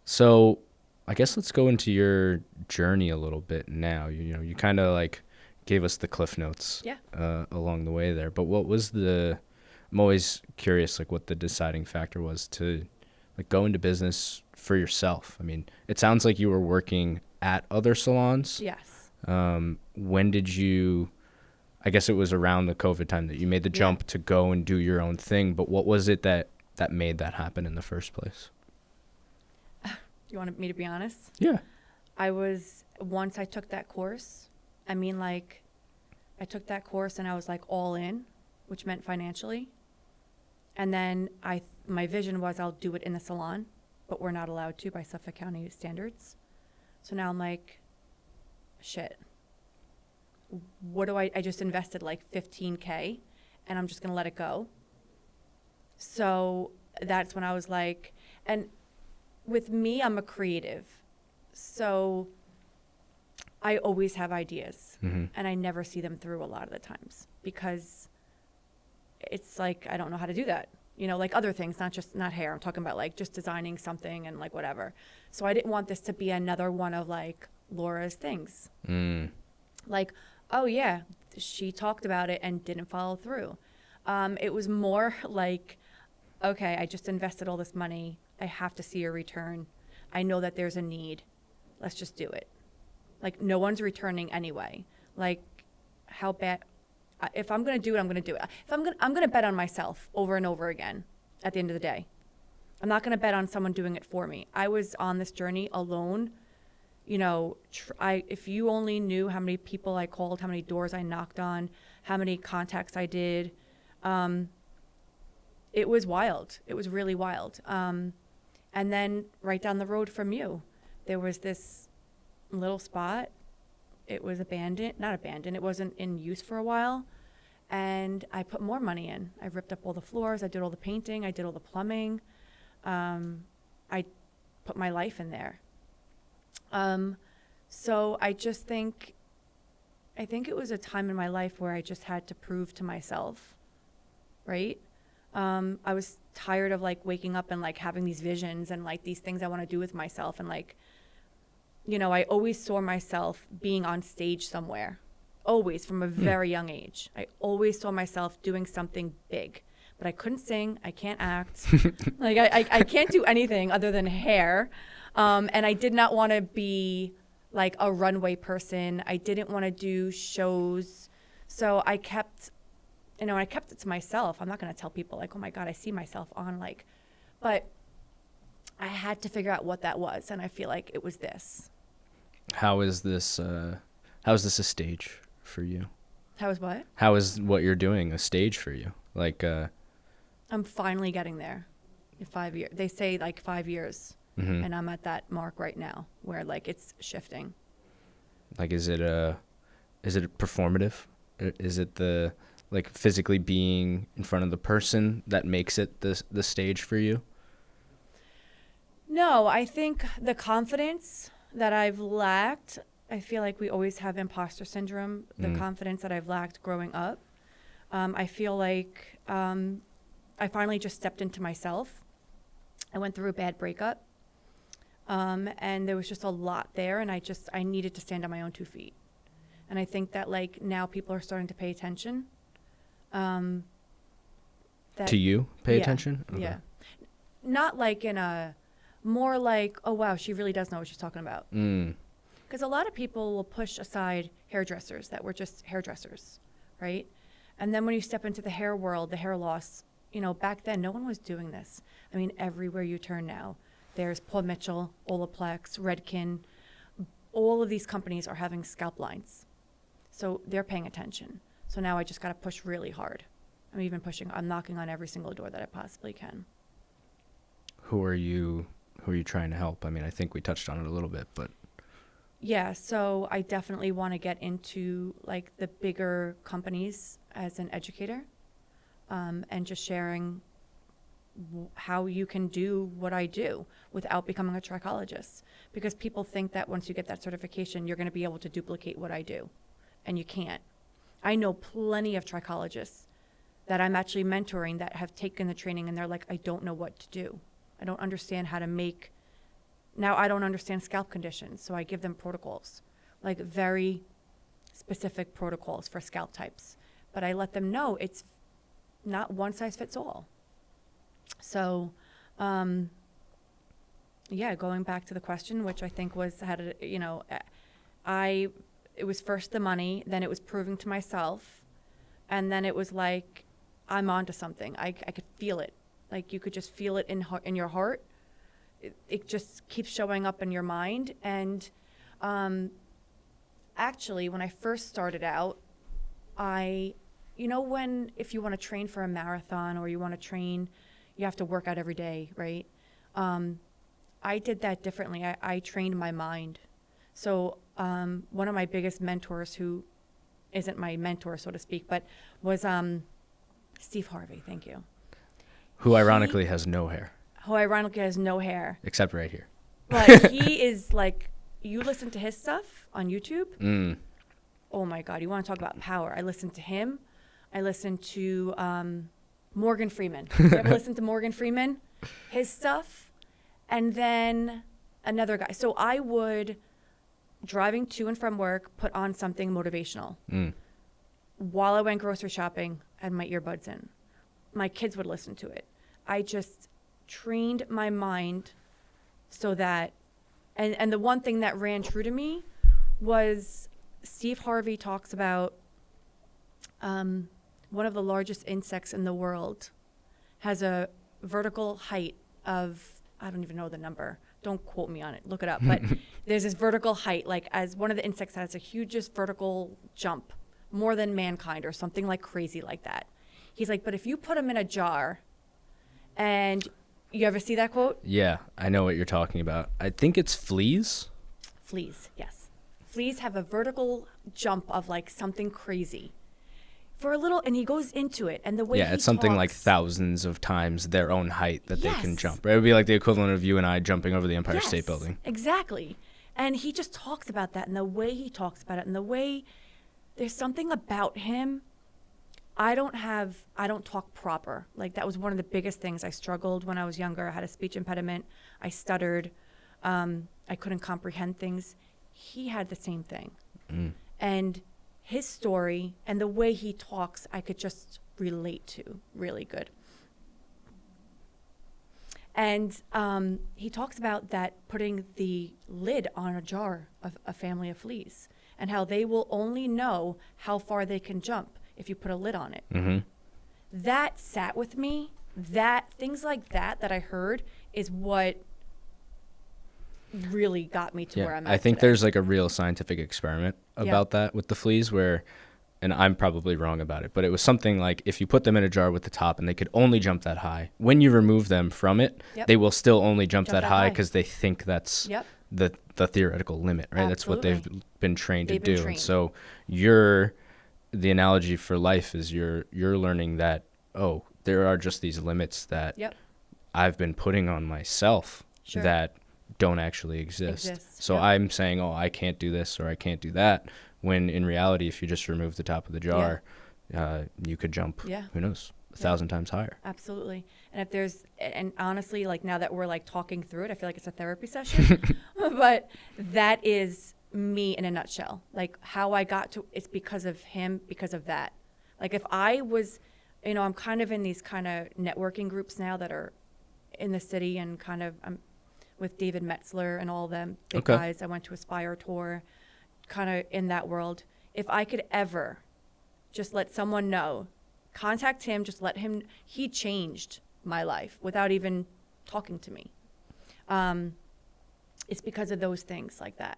So I guess let's go into your journey a little bit now. You kind of like gave us the cliff notes Yeah. along the way there. But what was I'm always curious, like what the deciding factor was to like go into business for yourself. I mean, it sounds like you were working at other salons. Yes. When did you, I guess it was around the COVID time that you made the Yeah. jump to go and do your own thing. But what was it that made that happen in the first place? You wanted me to be honest? Yeah. Once I took that course, I mean, like, I took that course and I was like all in, which meant financially. And then my vision was I'll do it in the salon, but we're not allowed to by Suffolk County standards. So now I'm like, shit, what do I just invested like 15K and I'm just going to let it go. So that's when I was like, and with me, I'm a creative. So I always have ideas Mm-hmm. and I never see them through a lot of the times because it's like, I don't know how to do that. Like other things, not hair. I'm talking about like just designing something and like whatever. So I didn't want this to be another one of like Laura's things. Mm. Like, oh yeah, she talked about it and didn't follow through. It was more like, okay, I just invested all this money. I have to see a return. I know that there's a need. Let's just do it. Like no one's returning anyway. Like how bad if I'm going to do it, I'm going to do it. If I'm going to bet on myself over and over again at the end of the day. I'm not going to bet on someone doing it for me. I was on this journey alone. If you only knew how many people I called, how many doors I knocked on, how many contacts I did, it was wild. It was really wild. And then right down the road from you, there was this little spot. It was not abandoned. It wasn't in use for a while. And I put more money in. I ripped up all the floors. I did all the painting. I did all the plumbing. I put my life in there. So I think it was a time in my life where I just had to prove to myself, right? I was tired of like waking up and like having these visions and like these things I want to do with myself. And like, I always saw myself being on stage somewhere, always from a very young age. I always saw myself doing something big, but I couldn't sing. I can't act. Like I can't do anything other than hair. And I did not want to be like a runway person. I didn't want to do shows. So I kept it to myself. I'm not going to tell people like, oh my God, I see myself on like, but I had to figure out what that was. And I feel like it was this. How is this? How is this a stage for you? How was what? How is what you're doing a stage for you? Like, I'm finally getting there in 5 years. They say like 5 years. mm-hmm. And I'm at that mark right now where like it's shifting. Like, is it performative? Is it the like physically being in front of the person that makes it the stage for you? No, I think the confidence that I've lacked, I feel like we always have imposter syndrome, the confidence that I've lacked growing up. I feel like I finally just stepped into myself. I went through a bad breakup. And there was just a lot there. And I needed to stand on my own 2 feet. And I think that like now people are starting to pay attention. To you, pay attention? Okay. Yeah. Not like in a, more like, oh wow, she really does know what she's talking about. Because a lot of people will push aside hairdressers that were just hairdressers, right? And then when you step into the hair world, the hair loss, back then no one was doing this. I mean, everywhere you turn now, there's Paul Mitchell, Olaplex, Redken. All of these companies are having scalp lines. So they're paying attention. So now I just got to push really hard. I'm knocking on every single door that I possibly can. Who are you trying to help? I mean, I think we touched on it a little bit, but Yeah, so I definitely want to get into like the bigger companies as an educator, and just sharing how you can do what I do without becoming a trichologist. Because people think that once you get that certification, you're going to be able to duplicate what I do, and you can't. I know plenty of trichologists that I'm actually mentoring that have taken the training and they're like, I don't know what to do. I don't understand how to make Now I don't understand scalp conditions, so I give them protocols, like very specific protocols for scalp types. But I let them know it's not one size fits all. So, yeah, going back to the question, which I think was it was first the money, then it was proving to myself, and then it was like, I'm onto something. I could feel it. Like you could just feel it in your heart. It just keeps showing up in your mind. And actually, when I first started out, if you want to train for a marathon or you want to train, you have to work out every day, right? I did that differently. I trained my mind. So one of my biggest mentors, who isn't my mentor, so to speak, but was Steve Harvey. Thank you. Who ironically has no hair. Who ironically has no hair. Except right here. But he is like, you listen to his stuff on YouTube. Oh my God, you want to talk about power. I listened to him. I listened to Morgan Freeman. You ever listen to Morgan Freeman? His stuff. And then another guy. So I would, driving to and from work, put on something motivational. While I went grocery shopping, I had my earbuds in. My kids would listen to it. I just trained my mind so that, and the one thing that ran true to me was Steve Harvey talks about one of the largest insects in the world has a vertical height of, I don't even know the number. Don't quote me on it. Look it up. But there's this vertical height, like as one of the insects has a hugest vertical jump, more than mankind or something like crazy like that. He's like, but if you put them in a jar, and you ever see that quote? Yeah, I know what you're talking about. I think it's fleas. Fleas, yes. Fleas have a vertical jump of like something crazy. For a little, and he goes into it, and the way it's something like thousands of times their own height that they can Yes. jump. Right? It would be like the equivalent of you and I jumping over the Empire Yes, State Building. Exactly. And he just talks about that, and the way he talks about it, and the way there's something about him. I don't talk proper. Like that was one of the biggest things. I struggled when I was younger. I had a speech impediment. I stuttered. I couldn't comprehend things. He had the same thing. And his story and the way he talks, I could just relate to really good. And he talks about that putting the lid on a jar of a family of fleas and how they will only know how far they can jump if you put a lid on it. That sat with me. That things like that I heard is what really got me to where I'm at I think today. there's like a real scientific experiment about that with the fleas where, and I'm probably wrong about it, but it was something like if you put them in a jar with the top and they could only jump that high, when you remove them from it, they will still only jump that high because they think that's the theoretical limit, right? Absolutely. That's what they've been trained to do. Trained. And so the analogy for life is you're learning that, oh, there are just these limits that I've been putting on myself that don't actually exist. So I'm saying, oh, I can't do this or I can't do that, when in reality, if you just remove the top of the jar, you could jump, who knows, 1,000 times higher. Absolutely. And honestly, like now that we're like talking through it, I feel like it's a therapy session, but that is me in a nutshell. Like how I got to, it's because of him, because of that. Like if I was, I'm kind of in these kind of networking groups now that are in the city, and kind of I'm with David Metzler and all them big guys. I went to Aspire Tour, kind of in that world. If I could ever just let someone know, contact him, just let him, he changed my life without even talking to me. It's because of those things like that.